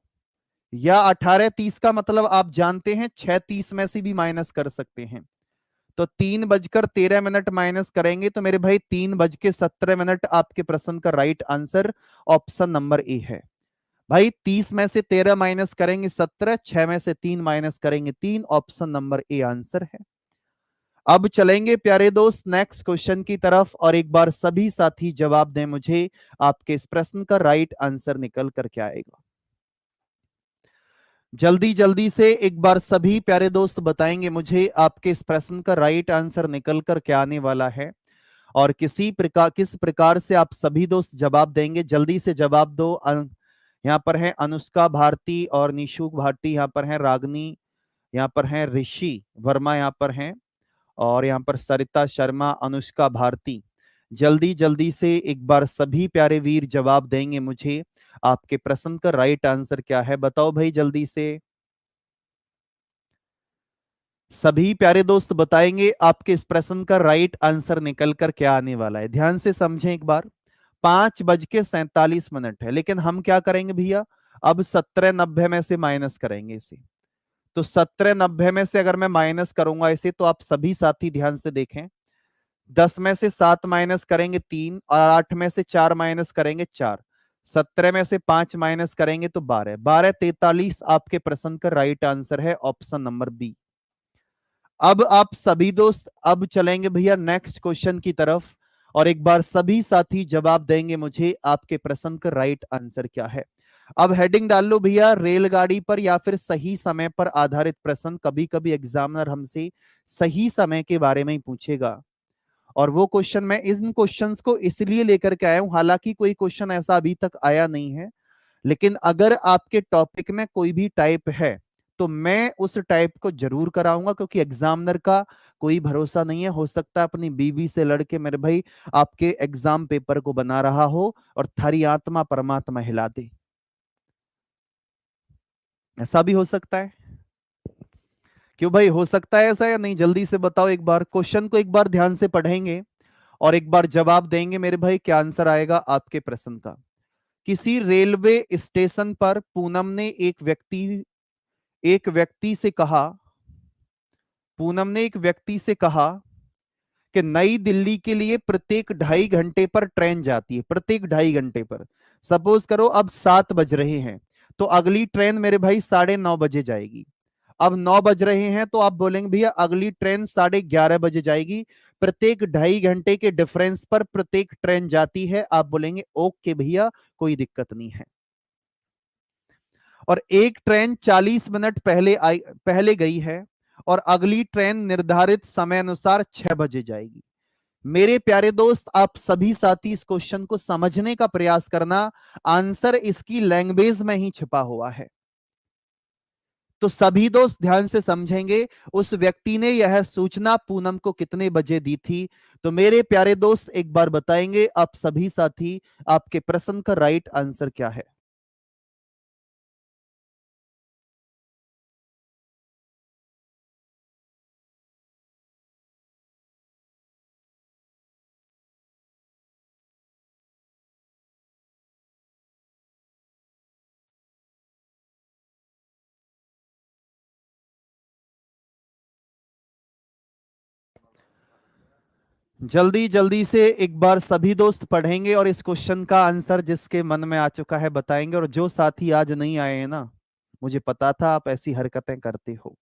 या 18:30 का मतलब आप जानते हैं 6:30 में से भी माइनस कर सकते हैं। तो 3:13 माइनस करेंगे तो मेरे भाई 3:17 आपके प्रश्न का right answer option number A है। भाई 30 में से 13 माइनस करेंगे 17, 6 में से 3 माइनस करेंगे 3, ऑप्शन नंबर ए आंसर है। अब चलेंगे प्यारे दोस्त नेक्स्ट क्वेश्चन की तरफ और एक बार सभी साथी जवाब दें मुझे, आपके इस प्रश्न का राइट आंसर निकल कर क्या आएगा। जल्दी जल्दी से एक बार सभी प्यारे दोस्त बताएंगे मुझे, आपके इस प्रश्न का राइट आंसर निकल कर क्या आने वाला है। और किस प्रकार से आप सभी दोस्त जवाब देंगे, जल्दी से जवाब दो। यहाँ पर है अनुष्का भारती और निशुक भारती, यहाँ पर है रागनी, यहाँ पर है ऋषि वर्मा, यहाँ पर हैं, और यहाँ पर सरिता शर्मा, अनुष्का भारती। जल्दी जल्दी से एक बार सभी प्यारे वीर जवाब देंगे मुझे, आपके प्रश्न का राइट आंसर क्या है। बताओ भाई जल्दी से। सभी प्यारे दोस्त बताएंगे आपके इस प्रश्न का राइट आंसर निकल कर क्या आने वाला है। ध्यान से समझें एक बार। 5:47 है, लेकिन हम क्या करेंगे भैया, अब 17:90 में से माइनस करेंगे इसे। तो 17:90 में से अगर मैं माइनस करूंगा इसे, तो आप सभी साथी ध्यान से देखें। 10 में से 7 माइनस करेंगे 3, और 8 में से 4 माइनस करेंगे 4, 17 में से 5 माइनस करेंगे तो 12, 12:43 आपके प्रश्न का राइट आंसर है, ऑप्शन नंबर बी। अब आप सभी दोस्त अब चलेंगे भैया नेक्स्ट क्वेश्चन की तरफ और एक बार सभी साथी जवाब देंगे मुझे, आपके प्रश्न का राइट आंसर क्या है। अब हेडिंग डाल लो भैया, रेलगाड़ी पर या फिर सही समय पर आधारित प्रश्न। कभी कभी एग्जामिनर हमसे सही समय के बारे में ही पूछेगा, और वो क्वेश्चन मैं इन क्वेश्चंस को इसलिए लेकर के आया हूं, हालांकि कोई क्वेश्चन ऐसा अभी तक आया नहीं है, लेकिन अगर आपके टॉपिक में कोई भी टाइप है तो मैं उस टाइप को जरूर कराऊंगा, क्योंकि एग्जामिनर का कोई भरोसा नहीं है। हो सकता है अपनी बीवी से लड़के मेरे भाई आपके एग्जाम पेपर को बना रहा हो और थारी आत्मा परमात्मा हिला दे, ऐसा भी हो सकता है। क्यों भाई, हो सकता है ऐसा या नहीं? जल्दी से बताओ एक बार, क्वेश्चन को एक बार ध्यान से पढ़ेंगे और एक बार जवाब देंगे मेरे भाई, क्या आंसर आएगा आपके प्रश्न का। किसी रेलवे स्टेशन पर पूनम ने एक व्यक्ति से कहा, पूनम ने एक व्यक्ति से कहा कि नई दिल्ली के लिए प्रत्येक 2.5 घंटे पर ट्रेन जाती है, प्रत्येक 2.5 घंटे पर। सपोज करो अब 7 बज रहे हैं, तो अगली ट्रेन मेरे भाई 9:30 बजे जाएगी। अब 9 बज रहे हैं तो आप बोलेंगे भैया अगली ट्रेन 11:30 बजे जाएगी। प्रत्येक 2.5 घंटे के डिफरेंस पर प्रत्येक ट्रेन जाती है। आप बोलेंगे ओके भैया, कोई दिक्कत नहीं है। और एक ट्रेन 40 मिनट पहले गई है और अगली ट्रेन निर्धारित समय अनुसार 6 बजे जाएगी। मेरे प्यारे दोस्त, आप सभी साथी इस क्वेश्चन को समझने का प्रयास करना। आंसर इसकी लैंग्वेज में ही छिपा हुआ है। तो सभी दोस्त ध्यान से समझेंगे। उस व्यक्ति ने यह सूचना पूनम को कितने बजे दी थी? तो मेरे प्यारे दोस्त एक बार बताएंगे आप सभी साथी, आपके प्रश्न का राइट आंसर क्या है? जल्दी जल्दी से एक बार सभी दोस्त पढ़ेंगे और इस क्वेश्चन का आंसर जिसके मन में आ चुका है बताएंगे। और जो साथी आज नहीं आए हैं ना, मुझे पता था आप ऐसी हरकतें करते हो।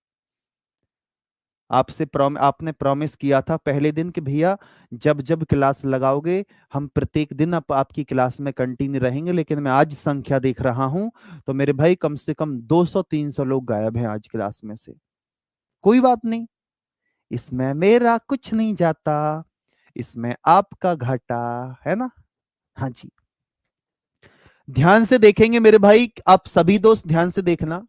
आपने प्रॉमिस किया था पहले दिन कि भैया जब जब क्लास लगाओगे हम प्रत्येक दिन आपकी क्लास में कंटिन्यू रहेंगे। लेकिन मैं आज संख्या देख रहा हूं तो मेरे भाई कम से कम 200-300 लोग गायब हैं आज क्लास में से। कोई बात नहीं, इसमें मेरा कुछ नहीं जाता, इसमें आपका घाटा है ना। हाँ जी, ध्यान से देखेंगे मेरे भाई, आप सभी दोस्त ध्यान से देखना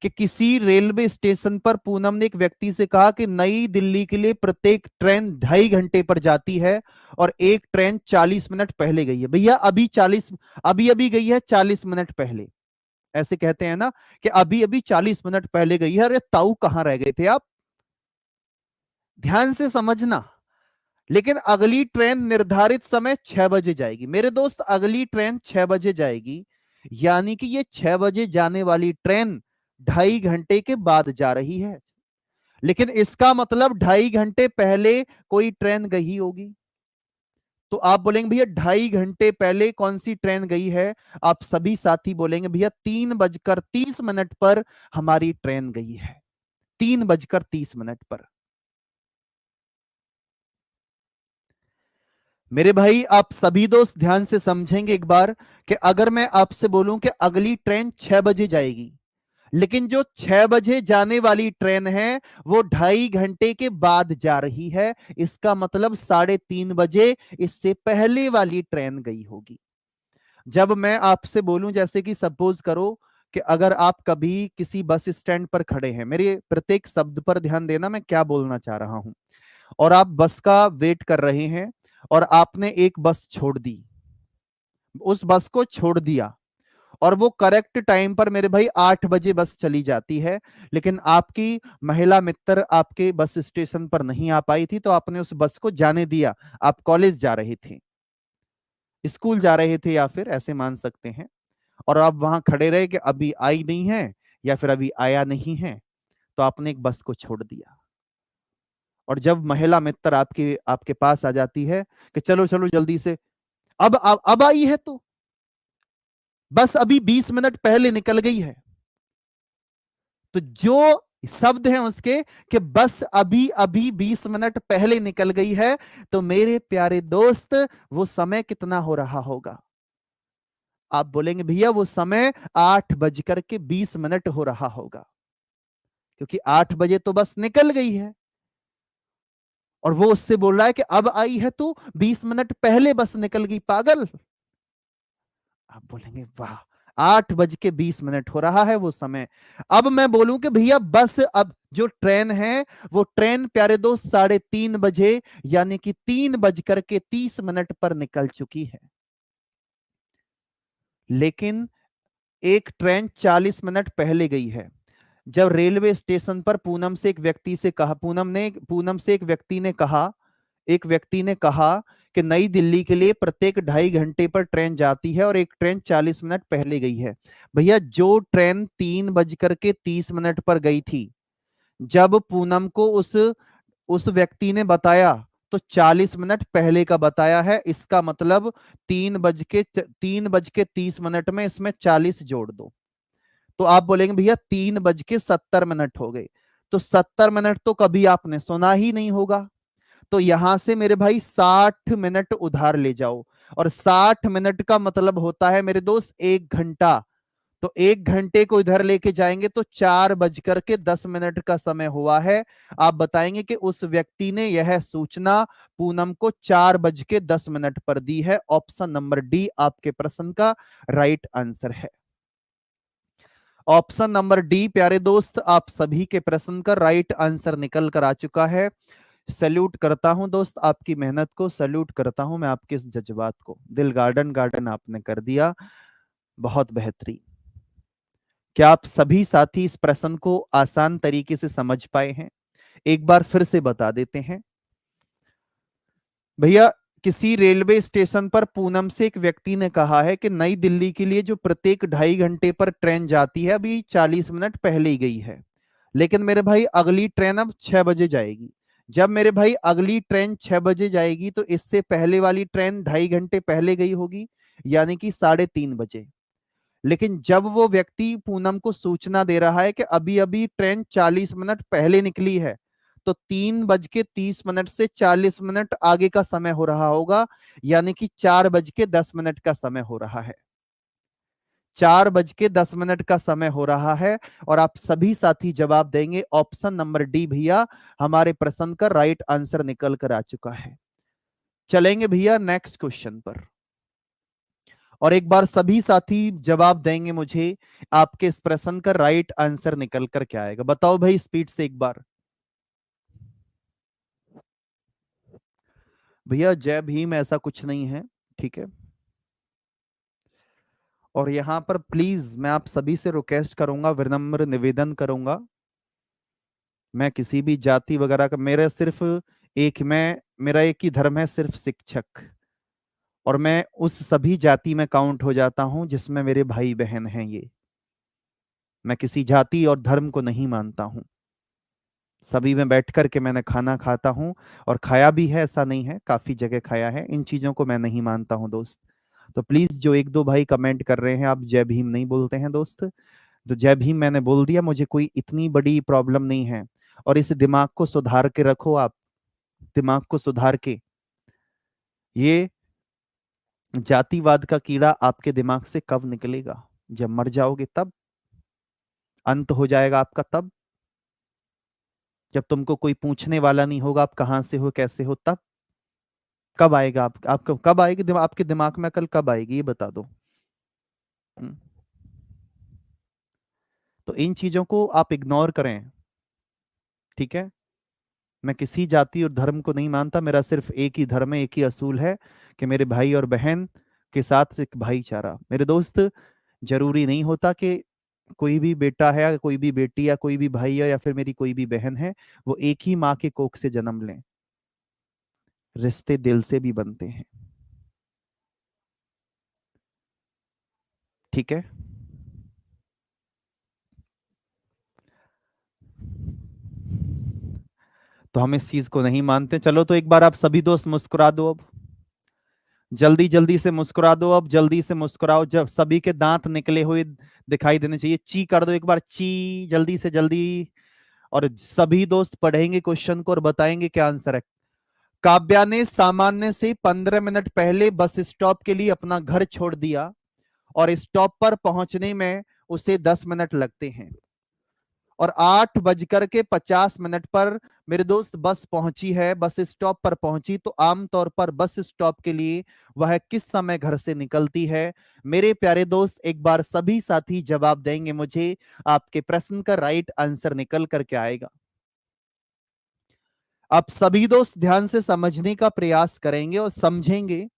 कि किसी रेलवे स्टेशन पर पूनम ने एक व्यक्ति से कहा कि नई दिल्ली के लिए प्रत्येक ट्रेन 2.5 घंटे पर जाती है और एक ट्रेन 40 मिनट पहले गई है। भैया अभी अभी गई है 40 मिनट पहले, ऐसे कहते हैं ना कि अभी अभी 40 मिनट पहले गई है। अरे ताऊ कहां रह गए थे आप? ध्यान से समझना। लेकिन अगली ट्रेन निर्धारित समय 6 बजे जाएगी मेरे दोस्त, अगली ट्रेन 6 बजे जाएगी। यानी कि ये 6 बजे जाने वाली ट्रेन 2.5 घंटे के बाद जा रही है। लेकिन इसका मतलब 2.5 घंटे पहले कोई ट्रेन गई होगी। तो आप बोलेंगे भैया 2.5 घंटे पहले कौन सी ट्रेन गई है? आप सभी साथी बोलेंगे भैया 3:30 पर हमारी ट्रेन गई है। 3:30 पर। मेरे भाई आप सभी दोस्त ध्यान से समझेंगे एक बार कि अगर मैं आपसे बोलूं कि अगली ट्रेन 6 बजे जाएगी, लेकिन जो 6 बजे जाने वाली ट्रेन है वो 2.5 घंटे के बाद जा रही है, इसका मतलब 3:30 बजे इससे पहले वाली ट्रेन गई होगी। जब मैं आपसे बोलूं, जैसे कि सपोज करो कि अगर आप कभी किसी बस स्टैंड पर खड़े हैं, मेरे प्रत्येक शब्द पर ध्यान देना मैं क्या बोलना चाह रहा हूं, और आप बस का वेट कर रहे हैं और आपने एक बस छोड़ दी, उस बस को छोड़ दिया और वो करेक्ट टाइम पर मेरे भाई 8 बजे बस चली जाती है। लेकिन आपकी महिला मित्र आपके बस स्टेशन पर नहीं आ पाई थी तो आपने उस बस को जाने दिया। आप कॉलेज जा रहे थे, स्कूल जा रहे थे, या फिर ऐसे मान सकते हैं, और आप वहां खड़े रहे कि अभी आई नहीं है या फिर अभी आया नहीं है, तो आपने एक बस को छोड़ दिया। और जब महिला मित्र आपके आपके पास आ जाती है कि चलो चलो जल्दी से, अब आई है तो बस अभी 20 मिनट पहले निकल गई है, तो जो शब्द है उसके कि बस अभी अभी 20 मिनट पहले निकल गई है, तो मेरे प्यारे दोस्त वो समय कितना हो रहा होगा? आप बोलेंगे भैया वो समय 8:20 हो रहा होगा, क्योंकि 8 बजे तो बस निकल गई है और वो उससे बोल रहा है कि अब आई है तो 20 मिनट पहले बस निकल गई, पागल। आप बोलेंगे वाह, 8:20 हो रहा है वो समय। अब मैं बोलूं कि भैया बस अब जो ट्रेन है वो ट्रेन प्यारे दोस्त 3:30 बजे यानी कि 3:30 पर निकल चुकी है। लेकिन एक ट्रेन 40 मिनट पहले गई है। जब रेलवे स्टेशन पर पूनम से एक व्यक्ति ने कहा कि नई दिल्ली के लिए प्रत्येक 2.5 घंटे पर ट्रेन जाती है और एक ट्रेन 40 मिनट पहले गई है। भैया जो ट्रेन 3:30 पर गई थी, जब पूनम को उस व्यक्ति ने बताया तो 40 मिनट पहले का बताया है। इसका मतलब 3:30 में इसमें 40 जोड़ दो, तो आप बोलेंगे भैया 3:70 हो गए, तो 70 मिनट तो कभी आपने सुना ही नहीं होगा। तो यहां से मेरे भाई 60 मिनट उधार ले जाओ, और 60 मिनट का मतलब होता है मेरे दोस्त 1 घंटा। तो 1 घंटे को इधर लेके जाएंगे तो 4:10 का समय हुआ है। आप बताएंगे कि उस व्यक्ति ने यह सूचना पूनम को 4:10 पर दी है। ऑप्शन नंबर डी आपके प्रश्न का राइट आंसर है। ऑप्शन नंबर डी प्यारे दोस्त, आप सभी के प्रश्न का राइट आंसर निकल कर आ चुका है। सैल्यूट करता हूं दोस्त आपकी मेहनत को, सैल्यूट करता हूं मैं आपके इस जज्बात को। दिल गार्डन गार्डन आपने कर दिया, बहुत बेहतरीन। क्या आप सभी साथी इस प्रश्न को आसान तरीके से समझ पाए हैं? एक बार फिर से बता देते हैं भैया। किसी रेलवे स्टेशन पर पूनम से एक व्यक्ति ने कहा है कि नई दिल्ली के लिए जो प्रत्येक 2.5 घंटे पर ट्रेन जाती है अभी 40 मिनट पहले ही गई है, लेकिन मेरे भाई अगली ट्रेन अब 6 बजे जाएगी। जब मेरे भाई अगली ट्रेन 6 बजे जाएगी तो इससे पहले वाली ट्रेन 2.5 घंटे पहले गई होगी, यानी कि 3:30 बजे। लेकिन जब वो व्यक्ति पूनम को सूचना दे रहा है कि अभी अभी ट्रेन 40 मिनट पहले निकली है, तो 3:30 से 40 मिनट आगे का समय हो रहा होगा, यानी कि 4:10 का समय हो रहा है। 4:10 का समय हो रहा है, और आप सभी साथी जवाब देंगे ऑप्शन नंबर डी भैया, हमारे प्रश्न का राइट आंसर निकल कर आ चुका है। चलेंगे भैया नेक्स्ट क्वेश्चन पर, और एक बार सभी साथी जवाब देंगे मुझे आपके इस प्रश्न का राइट आंसर निकल कर क्या आएगा। बताओ भाई स्पीड से एक बार। भैया जय भीम ऐसा कुछ नहीं है, ठीक है। और यहां पर प्लीज मैं आप सभी से रिक्वेस्ट करूंगा, विनम्र निवेदन करूंगा, मैं किसी भी जाति वगैरह का, मेरा एक ही धर्म है, सिर्फ शिक्षक। और मैं उस सभी जाति में काउंट हो जाता हूं जिसमें मेरे भाई बहन हैं। ये मैं किसी जाति और धर्म को नहीं मानता हूं। सभी में बैठ कर के मैंने खाना खाता हूं, और खाया भी है, ऐसा नहीं है, काफी जगह खाया है। इन चीजों को मैं नहीं मानता हूं दोस्त। तो प्लीज जो एक दो भाई कमेंट कर रहे हैं, आप जय भीम नहीं बोलते हैं दोस्त, तो जय भीम मैंने बोल दिया, मुझे कोई इतनी बड़ी प्रॉब्लम नहीं है। और इस दिमाग को सुधार के रखो आप, दिमाग को सुधार के। ये जातिवाद का कीड़ा आपके दिमाग से कब निकलेगा? जब मर जाओगे तब, अंत हो जाएगा आपका तब, जब तुमको कोई पूछने वाला नहीं होगा आप कहां से हो कैसे हो, तब। कब आएगा आपको कब आएगी आपके दिमाग में अकल, कब आएगी ये बता दो। हम्म, तो इन चीजों को आप इग्नोर करें, ठीक है। मैं किसी जाति और धर्म को नहीं मानता, मेरा सिर्फ एक ही धर्म है, एक ही असूल है कि मेरे भाई और बहन के साथ एक भाईचारा। मेरे दोस्त, जरूरी नहीं होता कि कोई भी बेटा है, कोई भी बेटी, या कोई भी भाई है, या फिर मेरी कोई भी बहन है, वो एक ही माँ के कोख से जन्म लें। रिश्ते दिल से भी बनते हैं, ठीक है। तो हम इस चीज को नहीं मानते। चलो तो एक बार आप सभी दोस्त मुस्कुरा दो अब, जल्दी जल्दी से मुस्कुरा दो अब, जल्दी से मुस्कुराओ, जब सभी के दांत निकले हुए दिखाई देने चाहिए। ची कर दो एक बार, ची, जल्दी से जल्दी। और सभी दोस्त पढ़ेंगे क्वेश्चन को और बताएंगे क्या आंसर है। काव्या ने सामान्य से 15 मिनट पहले बस स्टॉप के लिए अपना घर छोड़ दिया, और स्टॉप पर पहुंचने में उसे 10 मिनट लगते हैं, और 8:50 पर मेरे दोस्त बस पहुंची है, बस स्टॉप पर पहुंची। तो आमतौर पर बस स्टॉप के लिए वह किस समय घर से निकलती है? मेरे प्यारे दोस्त एक बार सभी साथी जवाब देंगे मुझे, आपके प्रश्न का राइट आंसर निकल करके आएगा। आप सभी दोस्त ध्यान से समझने का प्रयास करेंगे और समझेंगे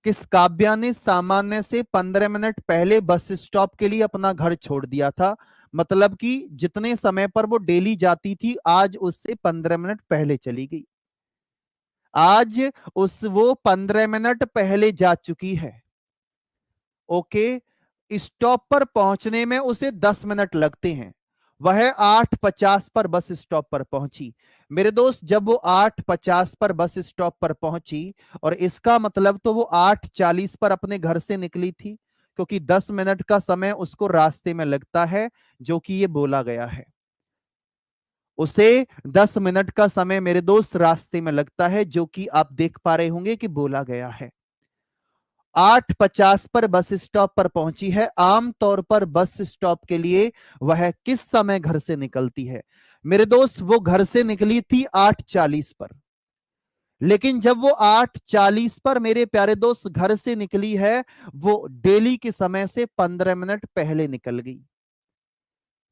कि काव्या ने सामान्य से 15 मिनट पहले बस स्टॉप के लिए अपना घर छोड़ दिया था, मतलब कि जितने समय पर वो डेली जाती थी आज उससे 15 मिनट पहले चली गई। आज वो 15 मिनट पहले जा चुकी है। ओके, स्टॉप पर पहुंचने में उसे 10 मिनट लगते हैं। वह 8:50 पर बस स्टॉप पर पहुंची। मेरे दोस्त जब वो 8:50 पर बस स्टॉप पर पहुंची, और इसका मतलब तो वो 8:40 पर अपने घर से निकली थी, क्योंकि 10 मिनट का समय उसको रास्ते में लगता है, जो कि ये बोला गया है। उसे 10 मिनट का समय मेरे दोस्त रास्ते में लगता है, जो कि आप देख पा रहे होंगे कि बोला गया है। 8:50 पर बस स्टॉप पर पहुंची है। आमतौर पर बस स्टॉप के लिए वह किस समय घर से निकलती है? मेरे दोस्त वो घर से निकली थी 8:40 पर, लेकिन जब वो 8:40 पर मेरे प्यारे दोस्त घर से निकली है, वो डेली के समय से 15 मिनट पहले निकल गई।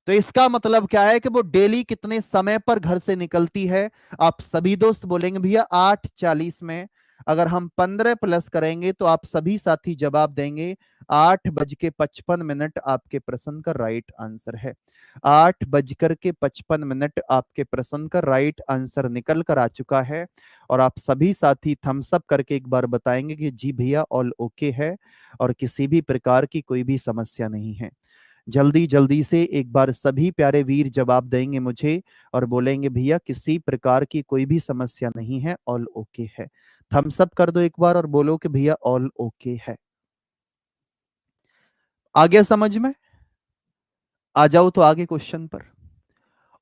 तो इसका मतलब क्या है कि वो डेली कितने समय पर घर से निकलती है? आप सभी दोस्त बोलेंगे भैया 8:40 में। अगर हम 15 प्लस करेंगे तो आप सभी साथी जवाब देंगे 8:55 आपके प्रश्न का राइट आंसर है। 8:55 आपके प्रश्न का राइट आंसर निकल कर आ चुका है। और आप सभी साथी थम्स अप करके एक बार बताएंगे कि जी भैया ऑल ओके है और किसी भी प्रकार की कोई भी समस्या नहीं है। जल्दी जल्दी से एक बार सभी प्यारे वीर जवाब देंगे मुझे और बोलेंगे भैया किसी प्रकार की कोई भी समस्या नहीं है, ऑल ओके है। थम्स अप कर दो एक बार और बोलो कि भैया ऑल ओके है। आ गया समझ में? आ जाओ तो आगे क्वेश्चन पर।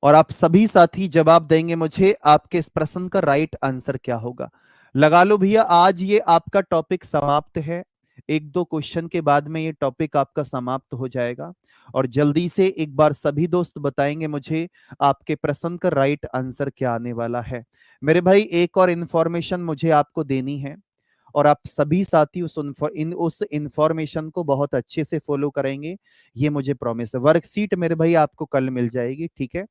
और आप सभी साथी जवाब देंगे मुझे आपके इस प्रश्न का राइट आंसर क्या होगा। लगा लो भैया आज ये आपका टॉपिक समाप्त है। एक दो क्वेश्चन के बाद में ये टॉपिक आपका समाप्त हो जाएगा। और जल्दी से एक बार सभी दोस्त बताएंगे मुझे आपके प्रश्न का राइट आंसर क्या आने वाला है। मेरे भाई एक और इंफॉर्मेशन मुझे आपको देनी है और आप सभी साथी उस इंफॉर्मेशन को बहुत अच्छे से फॉलो करेंगे, ये मुझे प्रॉमिस है। वर्कशीट मेरे भाई आपको कल मिल जाएगी, ठीक है?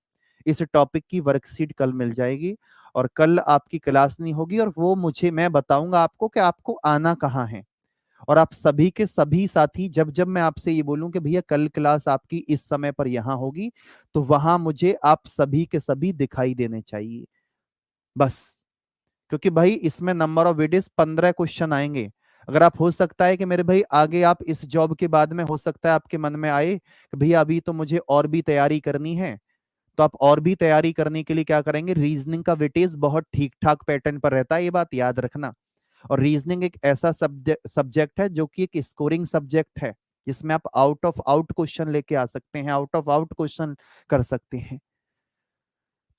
इस टॉपिक की वर्कशीट कल मिल जाएगी और कल आपकी क्लास नहीं होगी और वो मैं बताऊंगा आपको कि आपको आना कहाँ है। और आप सभी के सभी साथी जब जब मैं आपसे ये बोलूं कि भैया कल क्लास आपकी इस समय पर यहां होगी, तो वहां मुझे आप सभी के सभी दिखाई देने चाहिए बस। क्योंकि भाई इसमें नंबर ऑफ वीडियोस 15 क्वेश्चन आएंगे। अगर आप हो सकता है कि मेरे भाई आगे आप इस जॉब के बाद में हो सकता है आपके मन में आए कि भैया अभी तो मुझे और भी तैयारी करनी है, तो आप और भी तैयारी करने के लिए क्या करेंगे, रीजनिंग का वेटेज बहुत ठीक ठाक पैटर्न पर रहता है, ये बात याद रखना। और रीजनिंग एक ऐसा सब्जेक्ट है जो कि एक स्कोरिंग सब्जेक्ट है, जिसमें आप आउट ऑफ आउट क्वेश्चन लेके आ सकते हैं, आउट ऑफ आउट क्वेश्चन कर सकते हैं।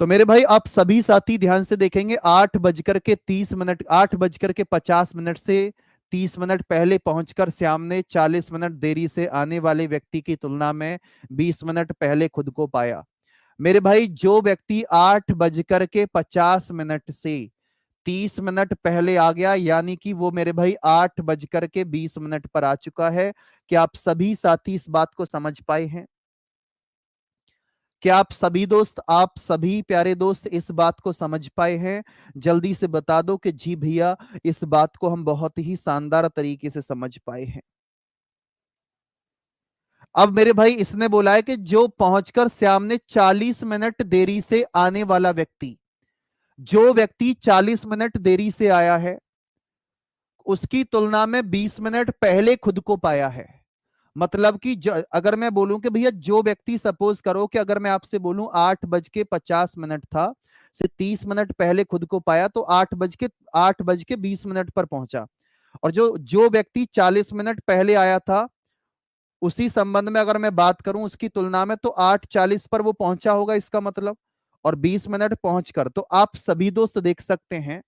तो मेरे भाई आप सभी साथी ध्यान से देखेंगे 8:30, 8:50 से 30 मिनट पहले पहुंचकर श्याम ने 40 मिनट देरी से आने वाले व्यक्ति की तुलना में 20 मिनट पहले खुद को पाया। मेरे भाई जो व्यक्ति 8:50 से 30 मिनट पहले आ गया, यानी कि वो मेरे भाई 8:20 पर आ चुका है। क्या आप सभी साथी इस बात को समझ पाए हैं? क्या आप सभी दोस्त, आप सभी प्यारे दोस्त इस बात को समझ पाए हैं? जल्दी से बता दो कि जी भैया इस बात को हम बहुत ही शानदार तरीके से समझ पाए हैं। अब मेरे भाई इसने बोला है कि जो पहुंचकर श्याम ने 40 मिनट देरी से आने वाला व्यक्ति, जो व्यक्ति 40 मिनट देरी से आया है, उसकी तुलना में 20 मिनट पहले खुद को पाया है। मतलब कि अगर मैं बोलूं कि भैया जो व्यक्ति, सपोज करो कि अगर मैं आपसे बोलूं 8:50 था, से 30 मिनट पहले खुद को पाया, तो 8:20 पर पहुंचा। और जो जो व्यक्ति 40 मिनट पहले आया था, उसी संबंध में अगर मैं बात करूं उसकी तुलना में, तो 8:40 पर वो पहुंचा होगा इसका मतलब। और 20 मिनट पहुंचकर, तो आप सभी दोस्त देख सकते हैं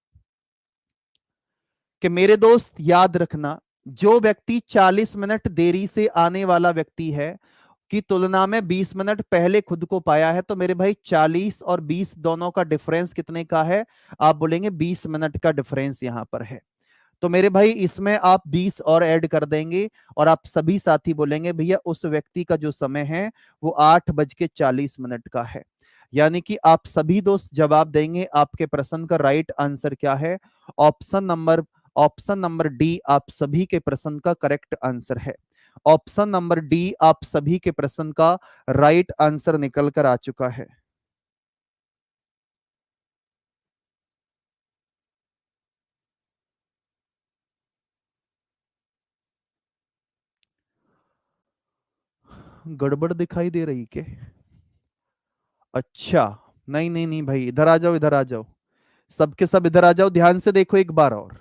कि मेरे दोस्त याद रखना, जो व्यक्ति 40 मिनट देरी से आने वाला व्यक्ति है की तुलना में 20 मिनट पहले खुद को पाया है, तो मेरे भाई 40 और 20 दोनों का डिफरेंस कितने का है? आप बोलेंगे 20 मिनट का डिफरेंस यहां पर है। तो मेरे भाई इसमें आप 20 और ऐड कर देंगे और आप सभी साथी बोलेंगे भैया उस व्यक्ति का जो समय है वो 8:40 का है। यानी कि आप सभी दोस्त जवाब देंगे आपके प्रश्न का राइट आंसर क्या है। Option number option number D आप सभी के प्रश्न का करेक्ट आंसर है। ऑप्शन नंबर डी आप सभी के प्रश्न का राइट आंसर निकल कर आ चुका है। गड़बड़ दिखाई दे रही क्या? अच्छा, नहीं नहीं नहीं भाई, इधर आ जाओ, इधर आ जाओ, सबके सब इधर आ जाओ, ध्यान से देखो एक बार और।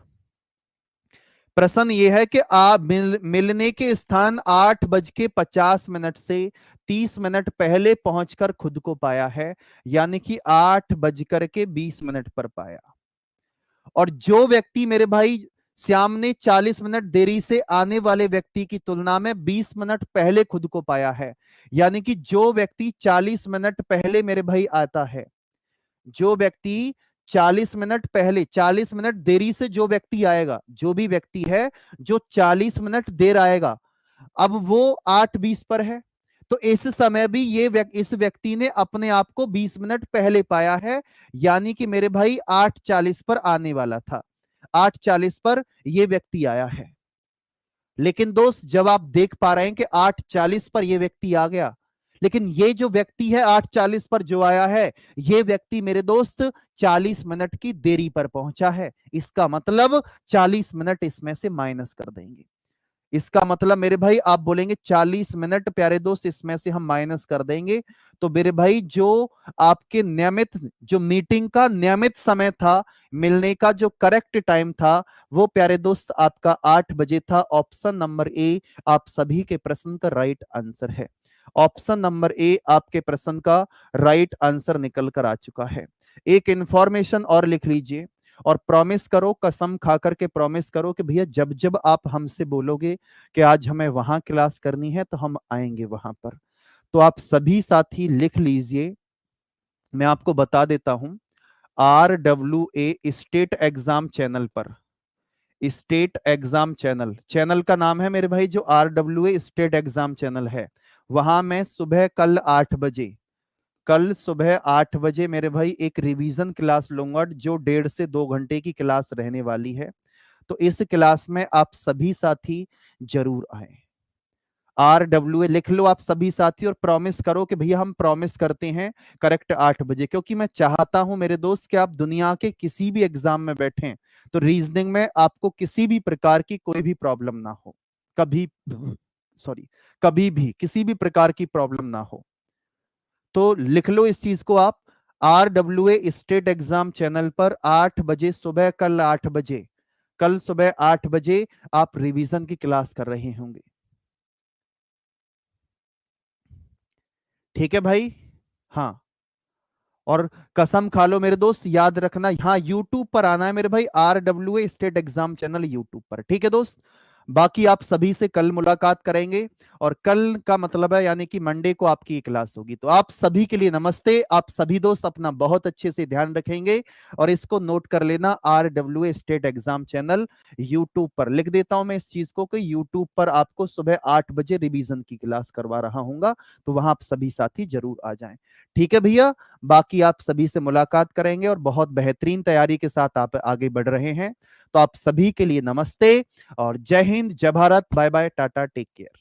प्रश्न ये है कि आप मिलने के स्थान 8:50 से 30 मिनट पहले पहुंचकर खुद को पाया है, यानी कि 8:20 पर पाया। और जो व्यक्ति मेरे भाई श्याम ने 40 मिनट देरी से आने वाले व्यक्ति की तुलना में 20 मिनट पहले खुद को पाया है, यानी कि जो व्यक्ति 40 मिनट पहले मेरे भाई आता है, जो व्यक्ति 40 मिनट पहले, 40 मिनट देरी से जो व्यक्ति आएगा, जो भी व्यक्ति है जो 40 मिनट देर आएगा, अब वो 8:20 पर है, तो इस समय भी इस व्यक्ति ने अपने आप को 20 मिनट पहले पाया है, यानी कि मेरे भाई 8:40 पर आने वाला था, 8:40 पर यह व्यक्ति आया है। लेकिन दोस्त जब आप देख पा रहे हैं कि 8:40 पर यह व्यक्ति आ गया, लेकिन ये जो व्यक्ति है 8:40 पर जो आया है, ये व्यक्ति मेरे दोस्त 40 मिनट की देरी पर पहुंचा है। इसका मतलब 40 मिनट इसमें से माइनस कर देंगे। इसका मतलब मेरे भाई आप बोलेंगे 40 मिनट प्यारे दोस्त इसमें से हम माइनस कर देंगे, तो मेरे भाई जो आपके नियमित, जो मीटिंग का नियमित समय था, मिलने का जो करेक्ट टाइम था, वो प्यारे दोस्त आपका 8 बजे था। ऑप्शन नंबर ए आप सभी के प्रश्न का राइट आंसर है। ऑप्शन नंबर ए आपके प्रश्न का राइट आंसर निकल कर आ चुका है। एक इंफॉर्मेशन और लिख लीजिए और प्रॉमिस करो, कसम खा करके प्रॉमिस करो कि भैया जब जब आप हमसे बोलोगे कि आज हमें वहां क्लास करनी है तो हम आएंगे वहां पर। तो आप सभी साथी लिख लीजिए, मैं आपको बता देता हूं, RWA स्टेट एग्जाम चैनल पर, स्टेट एग्जाम चैनल, चैनल का नाम है मेरे भाई जो RWA स्टेट एग्जाम चैनल है, वहां मैं सुबह कल 8 बजे, कल सुबह 8 बजे मेरे भाई एक रिवीजन क्लास लूंगा जो 1.5 से 2 घंटे की क्लास रहने वाली है। तो इस क्लास में आप सभी साथी जरूर आए। RWA लिख लो आप सभी साथी और प्रॉमिस करो कि भैया हम प्रॉमिस करते हैं करेक्ट 8 बजे, क्योंकि मैं चाहता हूं मेरे दोस्त कि आप दुनिया के किसी भी एग्जाम में बैठें तो रीजनिंग में आपको किसी भी प्रकार की कोई भी प्रॉब्लम ना हो, कभी सॉरी कभी भी किसी भी प्रकार की प्रॉब्लम ना हो। तो लिख लो इस चीज को आप, RWA स्टेट एग्जाम चैनल पर 8 बजे सुबह, कल 8 बजे, कल सुबह 8 बजे आप रिवीजन की क्लास कर रहे होंगे। ठीक है भाई? हाँ, और कसम खा लो मेरे दोस्त, याद रखना हाँ यूट्यूब पर आना है मेरे भाई, RWA state exam channel YouTube पर। ठीक है दोस्त, बाकी आप सभी से कल मुलाकात करेंगे और कल का मतलब है यानी कि मंडे को आपकी क्लास होगी। तो आप सभी के लिए नमस्ते। आप सभी दोस्त अपना बहुत अच्छे से ध्यान रखेंगे और इसको नोट कर लेना, RWA state exam channel YouTube पर। लिख देता हूं मैं इस चीज को कि यूट्यूब पर आपको सुबह 8 बजे रिवीजन की क्लास करवा रहा हूंगा, तो वहां आप सभी साथी जरूर आ जाएं। ठीक है भैया, बाकी आप सभी से मुलाकात करेंगे और बहुत बेहतरीन तैयारी के साथ आप आगे बढ़ रहे हैं। तो आप सभी के लिए नमस्ते और जय हिंद, जय Bharat, bye bye, tata, take care.